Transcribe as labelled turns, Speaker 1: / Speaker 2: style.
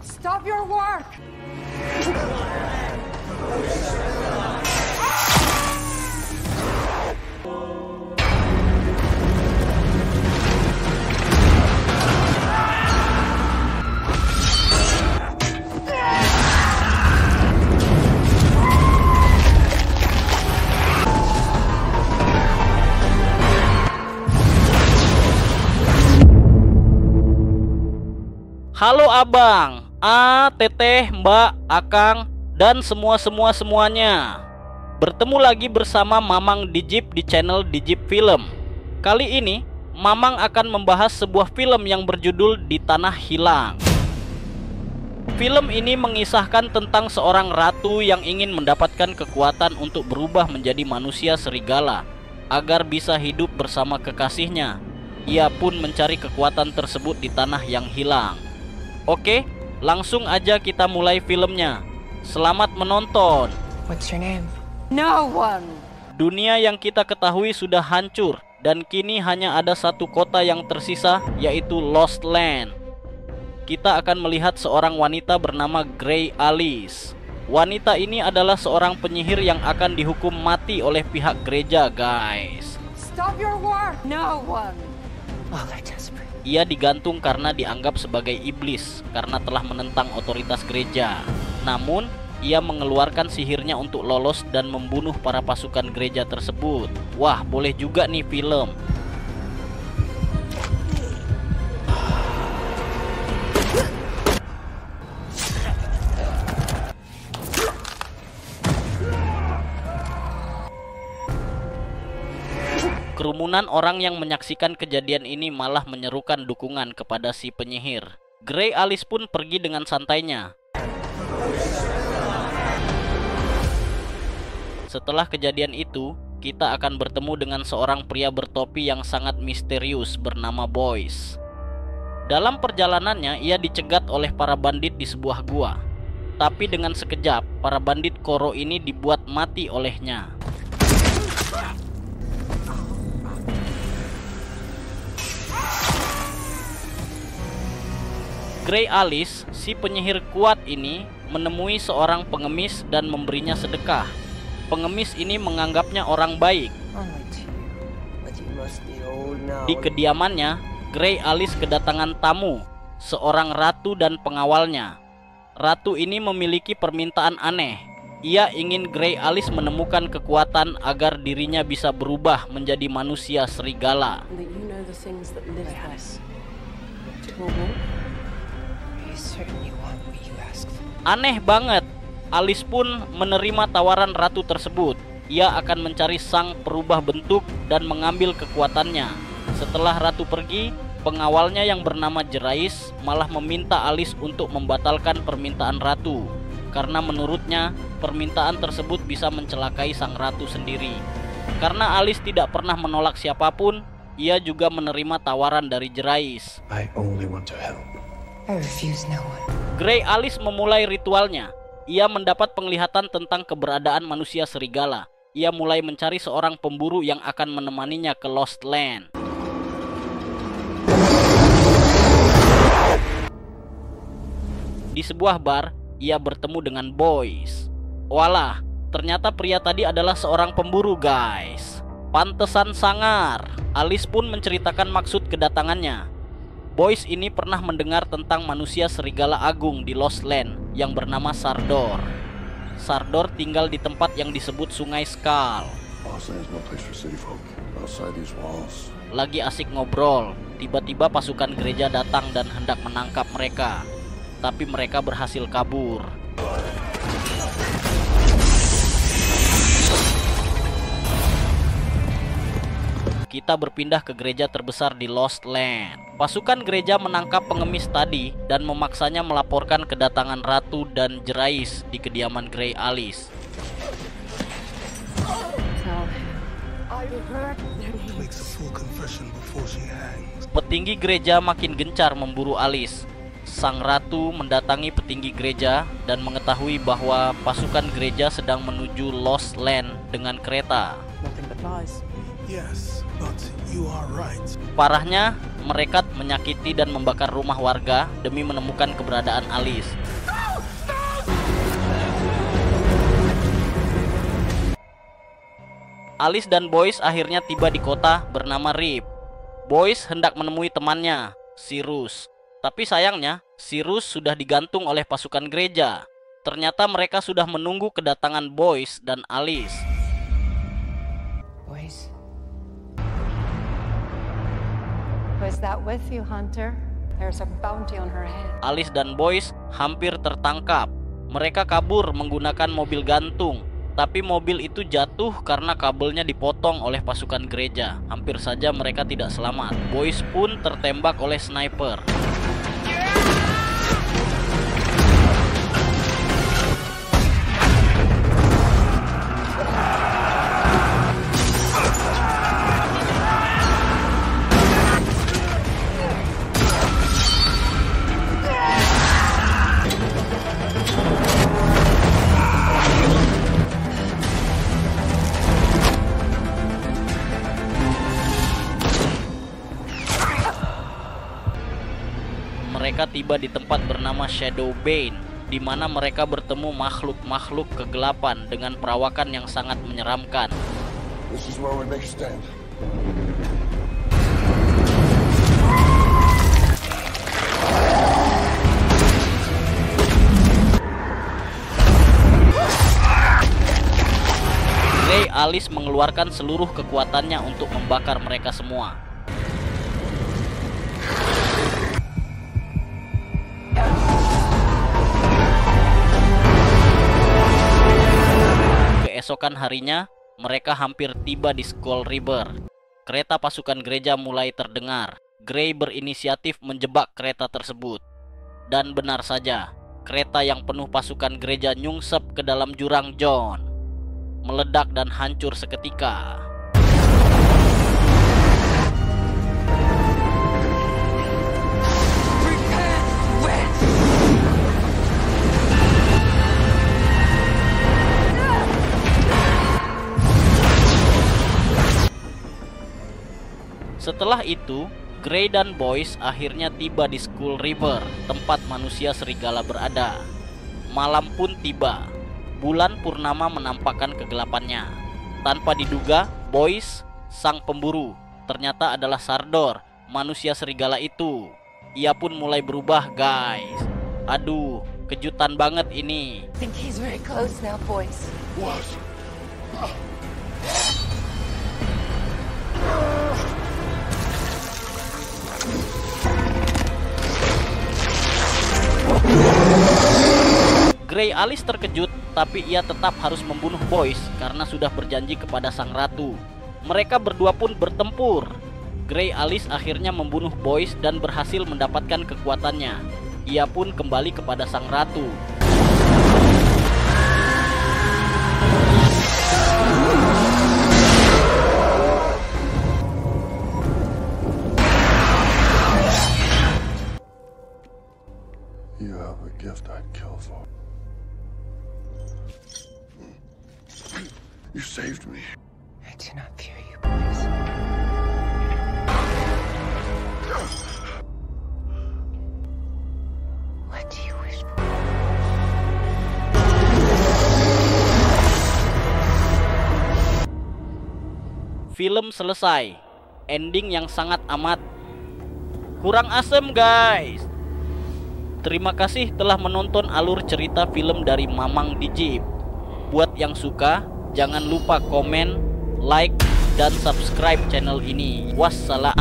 Speaker 1: Stop your work!
Speaker 2: Halo abang, teteh, mbak, akang, dan semuanya. Bertemu lagi bersama Mamang Dijip di channel Dijip Film. Kali ini, Mamang akan membahas sebuah film yang berjudul Di Tanah Hilang. Film ini mengisahkan tentang seorang ratu yang ingin mendapatkan kekuatan untuk berubah menjadi manusia serigala agar bisa hidup bersama kekasihnya. Ia pun mencari kekuatan tersebut di tanah yang hilang. Oke, langsung aja kita mulai filmnya. Selamat menonton.
Speaker 1: What's your name? No one!
Speaker 2: Dunia yang kita ketahui sudah hancur, dan kini hanya ada satu kota yang tersisa, yaitu Lost Land. Kita akan melihat seorang wanita bernama Grey Alice. Wanita ini adalah seorang penyihir yang akan dihukum mati oleh pihak gereja, guys.
Speaker 1: Stop your work! No one! Oh, they're desperate.
Speaker 2: Ia digantung karena dianggap sebagai iblis karena telah menentang otoritas gereja. Namun, ia mengeluarkan sihirnya untuk lolos dan membunuh para pasukan gereja tersebut. Wah, boleh juga nih film. Kerumunan orang yang menyaksikan kejadian ini malah menyerukan dukungan kepada si penyihir. Grey Alice pun pergi dengan santainya. Setelah kejadian itu, kita akan bertemu dengan seorang pria bertopi yang sangat misterius bernama Boyce. Dalam perjalanannya, ia dicegat oleh para bandit di sebuah gua. Tapi dengan sekejap, para bandit Koro ini dibuat mati olehnya. Grey Alice, si penyihir kuat ini, menemui seorang pengemis dan memberinya sedekah. Pengemis ini menganggapnya orang baik. Di kediamannya, Grey Alice kedatangan tamu, seorang ratu dan pengawalnya. Ratu ini memiliki permintaan aneh. Ia ingin Grey Alice menemukan kekuatan agar dirinya bisa berubah menjadi manusia serigala. Aneh banget, Alice pun menerima tawaran ratu tersebut. Ia akan mencari sang perubah bentuk dan mengambil kekuatannya. Setelah ratu pergi, pengawalnya yang bernama Jerais malah meminta Alice untuk membatalkan permintaan ratu, karena menurutnya permintaan tersebut bisa mencelakai sang ratu sendiri. Karena Alice tidak pernah menolak siapapun, ia juga menerima tawaran dari Jerais.
Speaker 3: I only want to help.
Speaker 1: I refuse no one.
Speaker 2: Grey Alice memulai ritualnya. Ia mendapat penglihatan tentang keberadaan manusia serigala. Ia mulai mencari seorang pemburu yang akan menemaninya ke Lost Land. Di sebuah bar, ia bertemu dengan Boyce. Walah, ternyata pria tadi adalah seorang pemburu, guys. Pantesan sangar. Alice pun menceritakan maksud kedatangannya. Boyce ini pernah mendengar tentang manusia serigala agung di Lost Land yang bernama Sardor. Sardor tinggal di tempat yang disebut Sungai Skull. Lagi asik ngobrol, tiba-tiba pasukan gereja datang dan hendak menangkap mereka. Tapi mereka berhasil kabur. Kita berpindah ke gereja terbesar di Lost Land. Pasukan gereja menangkap pengemis tadi dan memaksanya melaporkan kedatangan ratu dan Jerais di kediaman Grey Alice. Petinggi gereja makin gencar memburu Alice. Sang ratu mendatangi petinggi gereja dan mengetahui bahwa pasukan gereja sedang menuju Lost Land dengan kereta. Parahnya, mereka menyakiti dan membakar rumah warga demi menemukan keberadaan Alice. Alice dan Boyce akhirnya tiba di kota bernama Rip. Boyce hendak menemui temannya, Cyrus. Tapi sayangnya, Cyrus sudah digantung oleh pasukan gereja. Ternyata mereka sudah menunggu kedatangan Boyce dan Alice.
Speaker 1: Boyce. Was that with you, Hunter? There's a bounty on her head.
Speaker 2: Alice dan Boyce hampir tertangkap. Mereka kabur menggunakan mobil gantung. Tapi mobil itu jatuh karena kabelnya dipotong oleh pasukan gereja. Hampir saja mereka tidak selamat. Boyce pun tertembak oleh sniper. Mereka tiba di tempat bernama Shadowbane, di mana mereka bertemu makhluk-makhluk kegelapan dengan perawakan yang sangat menyeramkan.
Speaker 3: This is where we make a stand.
Speaker 2: Gray Alice mengeluarkan seluruh kekuatannya untuk membakar mereka semua. Keesokan harinya, mereka hampir tiba di Skull River. Kereta pasukan gereja mulai terdengar. Gray berinisiatif menjebak kereta tersebut. Dan benar saja, kereta yang penuh pasukan gereja nyungsep ke dalam jurang John. Meledak dan hancur seketika. Setelah itu, Gray dan Boyce akhirnya tiba di Skull River, tempat manusia serigala berada. Malam pun tiba. Bulan purnama menampakkan kegelapannya. Tanpa diduga, Boyce, sang pemburu, ternyata adalah Sardor, manusia serigala itu. Ia pun mulai berubah, guys. Aduh, kejutan banget ini.
Speaker 1: I think he's very close now, Boyce.
Speaker 3: What?
Speaker 2: Gray Alice terkejut, tapi ia tetap harus membunuh Boyce karena sudah berjanji kepada sang ratu. Mereka berdua pun bertempur. Gray Alice akhirnya membunuh Boyce dan berhasil mendapatkan kekuatannya. Ia pun kembali kepada sang ratu.
Speaker 3: You have a gift I'd kill for. You saved me.
Speaker 1: I do not fear you, Boyce. What do you wish for?
Speaker 2: Film selesai. Ending yang sangat amat kurang asem, guys. Terima kasih telah menonton alur cerita film dari Mamang Dijip. Buat yang suka, jangan lupa komen, like, dan subscribe channel ini. Wassalam.